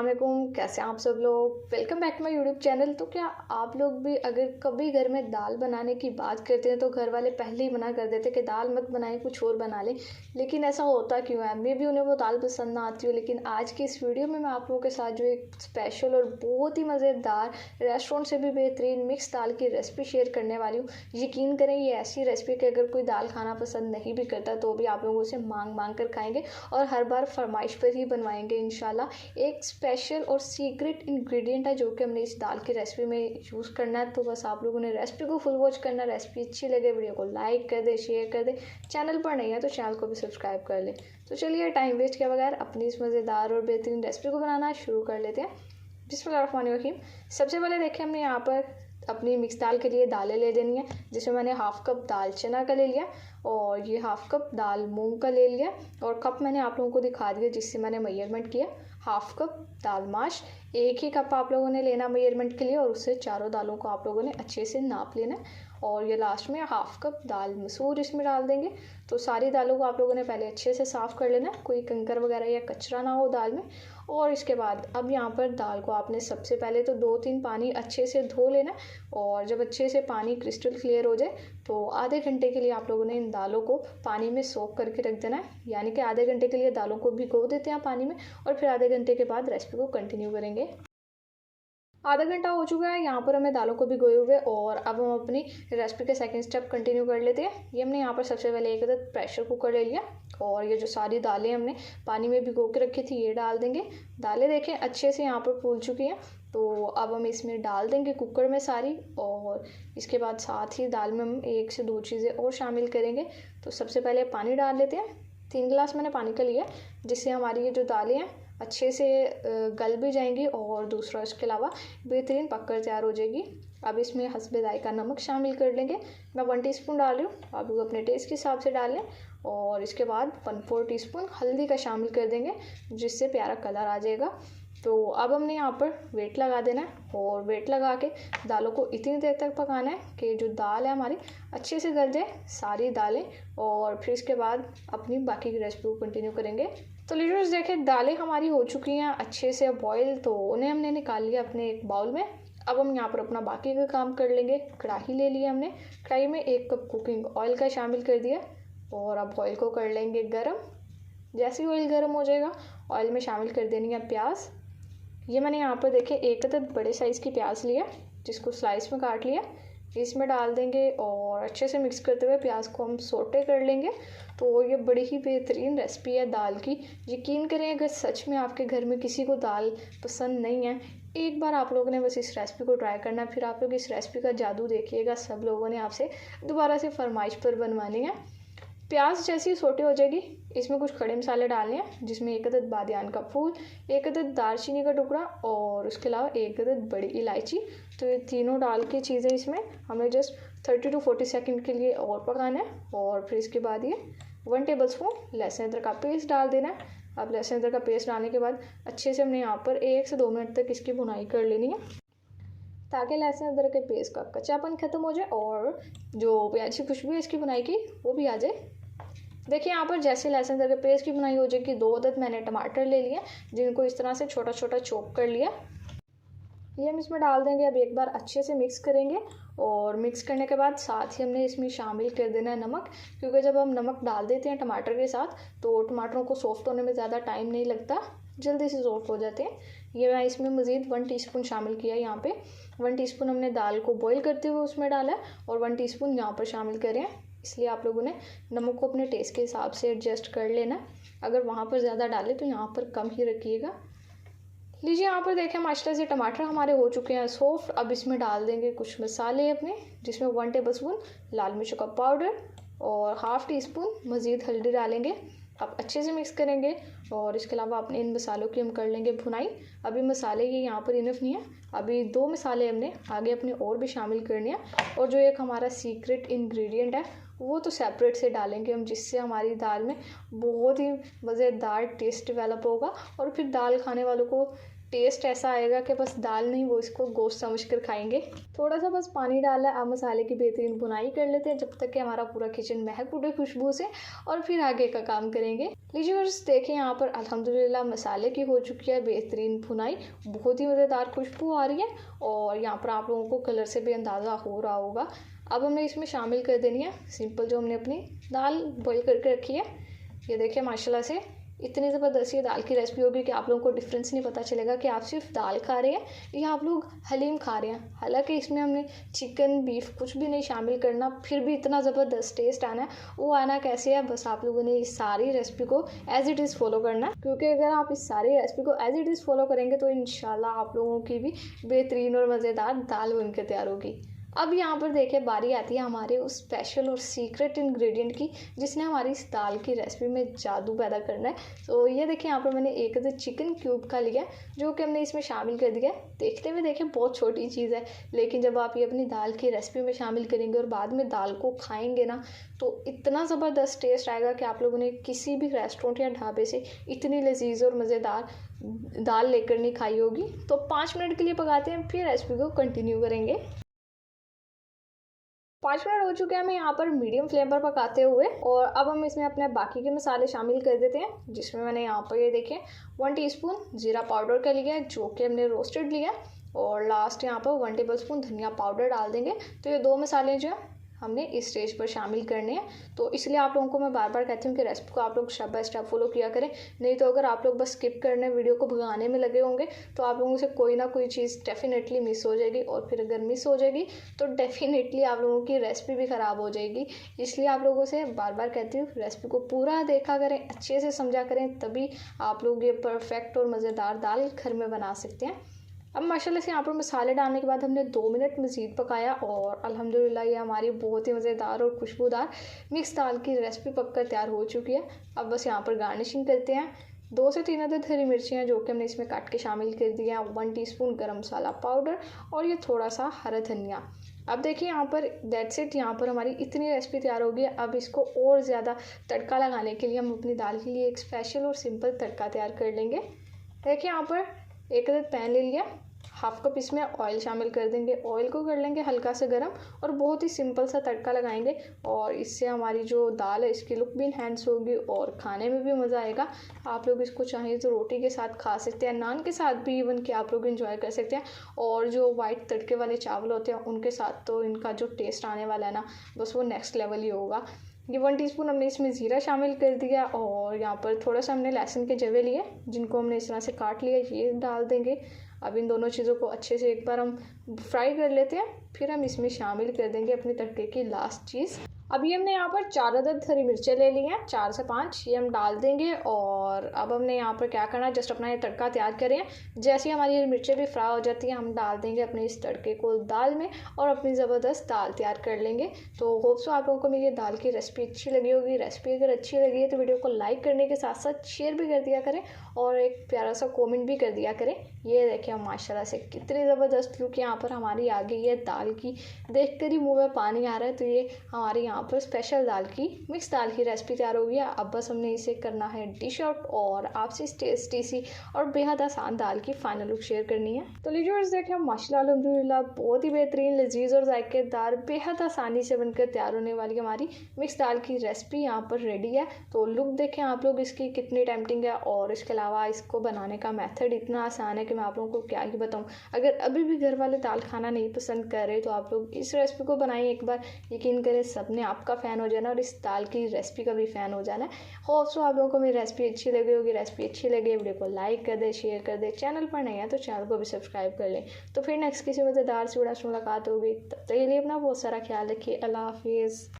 वालेकुम, कैसे हैं आप सब लोग। Welcome back to my YouTube channel. तो क्या आप लोग भी अगर कभी घर में दाल बनाने की बात करते हैं तो घर वाले पहले ही मना कर देते हैं कि दाल मत बनाएं, कुछ और बना लें। लेकिन ऐसा होता क्यों है? मे भी उन्हें वो दाल पसंद ना आती हो। लेकिन आज की इस वीडियो में मैं आप लोगों के साथ जो एक स्पेशल और बहुत ही मज़ेदार रेस्टोरेंट से भी बेहतरीन मिक्स दाल की रेसिपी शेयर करने वाली हूँ। यकीन करें, ये ऐसी रेसिपी कि अगर कोई दाल खाना पसंद नहीं भी करता तो भी आप लोगों से मांग मांग कर खाएंगे और हर बार फरमाइश पर ही बनवाएंगे इंशाल्लाह। एक स्पेशल और सीक्रेट इंग्रेडिएंट है जो कि हमने इस दाल की रेसिपी में यूज़ करना है। तो बस आप लोगों ने रेसिपी को फुल वॉच करना। रेसिपी अच्छी लगे वीडियो को लाइक कर दे, शेयर कर दे। चैनल पर नहीं है तो चैनल को भी सब्सक्राइब कर ले। तो चलिए टाइम वेस्ट किए बगैर अपनी इस मज़ेदार और बेहतरीन रेसिपी को बनाना शुरू कर लेते हैं। बिस्मिल्लाहिर्रहमानिर्रहीम। सबसे पहले देखिए, हमने यहाँ पर अपनी मिक्स दाल के लिए दालें ले लेनी है, जिसमें मैंने हाफ़ कप दाल चना का ले लिया और ये हाफ़ कप दाल मूंग का ले लिया और कप मैंने आप लोगों को दिखा दिया जिससे मैंने मेजरमेंट किया। हाफ़ कप दाल माश, एक ही कप आप लोगों ने लेना मेजरमेंट के लिए और उससे चारों दालों को आप लोगों ने अच्छे से नाप लेना है। और ये लास्ट में हाफ़ कप दाल मसूर इसमें डाल देंगे। तो सारी दालों को आप लोगों ने पहले अच्छे से साफ़ कर लेना है, कोई कंकर वगैरह या कचरा ना हो दाल में। और इसके बाद अब यहाँ पर दाल को आपने सबसे पहले तो 2-3 पानी अच्छे से धो लेना और जब अच्छे से पानी क्रिस्टल क्लियर हो जाए तो आधे घंटे के लिए आप लोगों ने इन दालों को पानी में सोक करके रख देना है। यानी कि आधे घंटे के लिए दालों को भिगो देते हैं पानी में और फिर आधे घंटे के बाद रेसिपी को कंटिन्यू करेंगे। आधा घंटा हो चुका है यहाँ पर हमें दालों को भिगोए हुए और अब हम अपनी रेसिपी के सेकंड स्टेप कंटिन्यू कर लेते हैं। ये हमने यहाँ पर सबसे पहले एक अदद प्रेशर कुकर ले लिया और ये जो सारी दालें हमने पानी में भिगो के रखी थी ये डाल देंगे। दालें देखें अच्छे से यहाँ पर फूल चुकी हैं, तो अब हम इसमें डाल देंगे कुकर में सारी। और इसके बाद साथ ही दाल में हम 1 से 2 चीज़ें और शामिल करेंगे। तो सबसे पहले पानी डाल लेते हैं। 3 गिलास मैंने पानी का लिया, जिससे हमारी ये जो दालें हैं अच्छे से गल भी जाएंगी और दूसरा इसके अलावा बेहतरीन पककर तैयार हो जाएगी। अब इसमें हस्बे जायका नमक शामिल कर लेंगे। मैं 1 टीस्पून डाल रही हूँ, आप लोग अपने टेस्ट के हिसाब से डाल लें। और इसके बाद 1/4 टीस्पून हल्दी का शामिल कर देंगे, जिससे प्यारा कलर आ जाएगा। तो अब हमने यहाँ पर वेट लगा देना है और वेट लगा के दालों को इतनी देर तक पकाना है कि जो दाल है हमारी अच्छे से गल जाए सारी दालें। और फिर इसके बाद अपनी बाकी की रेसिपी को कंटिन्यू करेंगे। तो लीडर्स देखें, दालें हमारी हो चुकी हैं अच्छे से बॉयल, तो उन्हें हमने निकाल लिया अपने एक बाउल में। अब हम यहाँ पर अपना बाकी का काम कर लेंगे। कढ़ाई ले लिया हमने, कढ़ाई में 1 कप कुकिंग ऑयल का शामिल कर दिया और अब ऑयल को कर लेंगे गर्म। जैसे ही ऑयल गर्म हो जाएगा ऑयल में शामिल कर देनी है प्याज। ये मैंने यहाँ पर देखे 1 अदद बड़े साइज़ की प्याज लिया, जिसको स्लाइस में काट लिया, इसमें डाल देंगे और अच्छे से मिक्स करते हुए प्याज को हम सोटे कर लेंगे। तो ये बड़ी ही बेहतरीन रेसिपी है दाल की। यकीन करें, अगर सच में आपके घर में किसी को दाल पसंद नहीं है, एक बार आप लोगों ने बस इस रेसिपी को ट्राई करना, फिर आप लोग इस रेसिपी का जादू देखिएगा। सब लोगों ने आपसे दोबारा से फरमाइश पर बनवानी है। प्याज जैसी सोटे हो जाएगी, इसमें कुछ खड़े मसाले डालने हैं, जिसमें 1 अदद बादियान का फूल, 1 अदद दालचीनी का टुकड़ा और उसके अलावा 1 अदद बड़ी इलायची। तो ये तीनों डाल के चीज़ें इसमें हमें जस्ट 30 to 40 सेकंड के लिए और पकाना है। और फिर इसके बाद ये 1 टेबलस्पून लहसुन अदरक का पेस्ट डाल देना है। अब लहसुन अदरक का पेस्ट डालने के बाद अच्छे से हमने यहाँ पर 1 से 2 मिनट तक इसकी भुनाई कर लेनी है, ताकि लहसुन अदरक के पेस्ट का कच्चापन ख़त्म हो जाए और जो अच्छी खुशबू है इसकी बुनाई की वो भी आ जाए। देखिए यहाँ पर जैसे लहसुन अदरक के पेस्ट की बुनाई हो जाएगी, 2 अदद मैंने टमाटर ले लिए, जिनको इस तरह से छोटा छोटा चॉप कर लिया, ये हम इसमें डाल देंगे। अब एक बार अच्छे से मिक्स करेंगे और मिक्स करने के बाद साथ ही हमने इसमें शामिल कर देना है नमक, क्योंकि जब हम नमक डाल देते हैं टमाटर के साथ तो टमाटरों को सॉफ्ट होने में ज़्यादा टाइम नहीं लगता, जल्दी से सॉफ्ट हो जाते हैं। ये मैं इसमें मज़ीद 1 टीस्पून शामिल किया है। यहाँ पे 1 टीस्पून हमने दाल को बॉईल करते हुए उसमें डाला है और 1 टीस्पून यहाँ पर शामिल करें, इसलिए आप लोगों ने नमक को अपने टेस्ट के हिसाब से एडजस्ट कर लेना। अगर वहाँ पर ज़्यादा डालें तो यहाँ पर कम ही रखिएगा। लीजिए यहाँ पर देखें माशाल्लाह से टमाटर हमारे हो चुके हैं सॉफ्ट। अब इसमें डाल देंगे कुछ मसाले अपने, जिसमें 1 टेबलस्पून लाल मिर्च का पाउडर और हाफ़ टी-स्पून मज़ीद हल्दी डालेंगे। अब अच्छे से मिक्स करेंगे और इसके अलावा अपने इन मसालों की हम कर लेंगे भुनाई। अभी मसाले ये यहाँ पर इनफ नहीं है, अभी 2 मसाले हमने आगे अपने और भी शामिल करने हैं। और जो एक हमारा सीक्रेट इंग्रेडिएंट है वो तो सेपरेट से डालेंगे हम, जिससे हमारी दाल में बहुत ही मज़ेदार टेस्ट डेवलप होगा और फिर दाल खाने वालों को टेस्ट ऐसा आएगा कि बस दाल नहीं, वो इसको गोश्त समझ कर खाएंगे। थोड़ा सा बस पानी डाला है। अब मसाले की बेहतरीन भुनाई कर लेते हैं जब तक कि हमारा पूरा किचन महक उठे खुशबू से, और फिर आगे का काम करेंगे। लीजिए व्यूअर्स, देखें यहाँ पर अल्हम्दुलिल्लाह मसाले की हो चुकी है बेहतरीन भुनाई, बहुत ही मज़ेदार खुशबू आ रही है और यहाँ पर आप लोगों को कलर से भी अंदाज़ा हो रहा होगा। अब हमें इसमें शामिल कर देनी है सिंपल जो हमने अपनी दाल बॉईल करके रखी है। ये देखिए माशाल्लाह से इतनी ज़बरदस्त ये दाल की रेसिपी होगी कि आप लोगों को डिफरेंस नहीं पता चलेगा कि आप सिर्फ दाल खा रहे हैं या आप लोग हलीम खा रहे हैं। हालांकि इसमें हमने चिकन बीफ कुछ भी नहीं शामिल करना, फिर भी इतना ज़बरदस्त टेस्ट आना है। वो आना कैसे है, बस आप लोगों ने इस सारी रेसिपी को एज इट इज़ फॉलो करना है, क्योंकि अगर आप इस सारी रेसिपी को एज इट इज़ फॉलो करेंगे तो इंशाल्लाह आप लोगों की भी बेहतरीन और मज़ेदार दाल बनकर तैयार होगी। अब यहाँ पर देखिए बारी आती है हमारे उस स्पेशल और सीक्रेट इंग्रेडिएंट की, जिसने हमारी इस दाल की रेसिपी में जादू पैदा करना है। तो ये देखिए यहाँ पर मैंने एक चिकन क्यूब का लिया है जो कि हमने इसमें शामिल कर दिया है। देखते हुए देखिए बहुत छोटी चीज़ है, लेकिन जब आप ये अपनी दाल की रेसिपी में शामिल करेंगे और बाद में दाल को खाएंगे ना, तो इतना ज़बरदस्त टेस्ट आएगा कि आप लोगों ने किसी भी रेस्टोरेंट या ढाबे से इतनी लजीज और मज़ेदार दाल लेकर नहीं खाई होगी। तो 5 मिनट के लिए पकाते हैं, फिर रेसिपी को कंटिन्यू करेंगे। 5 मिनट हो चुके हैं हमें यहाँ पर मीडियम फ्लेम पर पकाते हुए, और अब हम इसमें अपने बाकी के मसाले शामिल कर देते हैं, जिसमें मैंने यहाँ पर ये देखिए 1 टीस्पून जीरा पाउडर का लिया है जो कि हमने रोस्टेड लिया, और लास्ट यहाँ पर 1 टेबलस्पून धनिया पाउडर डाल देंगे। तो ये 2 मसाले जो है हमने इस स्टेज पर शामिल करने हैं। तो इसलिए आप लोगों को मैं बार बार कहती हूँ कि रेसिपी को आप लोग स्टेप बाय स्टेप फॉलो किया करें, नहीं तो अगर आप लोग बस स्किप करने वीडियो को भगाने में लगे होंगे तो आप लोगों से कोई ना कोई चीज़ डेफिनेटली मिस हो जाएगी, और फिर अगर मिस हो जाएगी तो डेफिनेटली आप लोगों की रेसिपी भी ख़राब हो जाएगी। इसलिए आप लोगों से बार बार कहती हूँ रेसिपी को पूरा देखा करें, अच्छे से समझा करें, तभी आप लोग ये परफेक्ट और मज़ेदार दाल घर में बना सकते हैं। अब माशाल्लाह से यहाँ पर मसाले डालने के बाद हमने 2 मिनट मज़ीद पकाया, और अल्हम्दुलिल्लाह ये हमारी बहुत ही मज़ेदार और खुशबूदार मिक्स दाल की रेसिपी पककर तैयार हो चुकी है। अब बस यहाँ पर गार्निशिंग करते हैं। 2 से 3 अदद हरी मिर्चियाँ जो कि हमने इसमें काट के शामिल कर दी हैं, 1 टीस्पून गरम मसाला पाउडर, और ये थोड़ा सा हरा धनिया। अब देखिए यहाँ पर दैट्स इट, यहाँ पर हमारी इतनी रेसिपी तैयार होगी। अब इसको और ज़्यादा तड़का लगाने के लिए हम अपनी दाल के लिए एक स्पेशल और सिंपल तड़का तैयार कर लेंगे। देखिए यहाँ पर 1 अदद पैन ले लिया, 1/2 कप इसमें ऑयल शामिल कर देंगे। ऑयल को कर लेंगे हल्का से गर्म, और बहुत ही सिंपल सा तड़का लगाएंगे, और इससे हमारी जो दाल है इसकी लुक भी इन्हेंस होगी और खाने में भी मज़ा आएगा। आप लोग इसको चाहें तो रोटी के साथ खा सकते हैं, नान के साथ भी इवन कि आप लोग इंजॉय कर सकते हैं, और जो वाइट तड़के वाले चावल होते हैं उनके साथ तो इनका जो टेस्ट आने वाला है ना, बस वो नेक्स्ट लेवल ही होगा। ये 1 टीस्पून हमने इसमें ज़ीरा शामिल कर दिया, और यहाँ पर थोड़ा सा हमने लहसुन के जवे लिए जिनको हमने इस तरह से काट लिया, ये डाल देंगे। अब इन दोनों चीज़ों को अच्छे से एक बार हम फ्राई कर लेते हैं, फिर हम इसमें शामिल कर देंगे अपने तड़के की लास्ट चीज़। अभी हमने यहाँ पर 4 अदद हरी मिर्चें ले ली हैं, 4 से 5 ये हम डाल देंगे, और अब हमने यहाँ पर क्या करना है, जस्ट अपना ये तड़का तैयार करें। जैसे ही हमारी हरी मिर्चें भी फ्राई हो जाती हैं, हम डाल देंगे अपने इस तड़के को दाल में, और अपनी ज़बरदस्त दाल तैयार कर लेंगे। तो होप सो आप लोगों को मेरी ये दाल की रेसिपी अच्छी लगी होगी। रेसिपी अगर अच्छी लगी है तो वीडियो को लाइक करने के साथ साथ शेयर भी कर दिया करें, और एक प्यारा सा कॉमेंट भी कर दिया करें। ये देखिए माशाल्लाह से कितनी ज़बरदस्त लुक यहाँ पर हमारी आ गई है दाल की, देख कर ही मुँह में पानी आ रहा है। तो ये हमारी यहाँ पर स्पेशल दाल की मिक्स दाल की रेसिपी तैयार हो गई है। अब बस हमने इसे करना है डिश आउट, और आपसे टेस्टी सी और बेहद आसान दाल की फाइनल लुक शेयर करनी है। तो लीजिए देखें माशाल्लाह अल्हम्दुलिल्लाह बहुत ही बेहतरीन लजीज और जायकेदार बेहद आसानी से बनकर तैयार होने वाली हमारी मिक्स दाल की रेसिपी यहाँ पर रेडी है। तो लुक देखें आप लोग इसकी कितनी टेम्पटिंग है, और इसके अलावा इसको बनाने का मेथड इतना आसान है कि मैं आप लोगों को क्या ही बताऊँ। अगर अभी भी घर वाले दाल खाना नहीं पसंद कर रहे तो आप लोग इस रेसिपी को बनाइए एक बार, यकीन करें सब ने आपका फ़ैन हो जाना और इस दाल की रेसिपी का भी फ़ैन हो जाना है। होप सो आप लोगों को मेरी रेसिपी अच्छी लगी होगी। रेसिपी अच्छी लगे वीडियो को लाइक कर दे, शेयर कर दे, चैनल पर नहीं है तो चैनल को भी सब्सक्राइब कर लें। तो फिर नेक्स्ट किसी मज़ेदार से मुलाकात होगी, तब तक के लिए अपना बहुत सारा ख्याल रखिए। अल्लाह हाफिज़।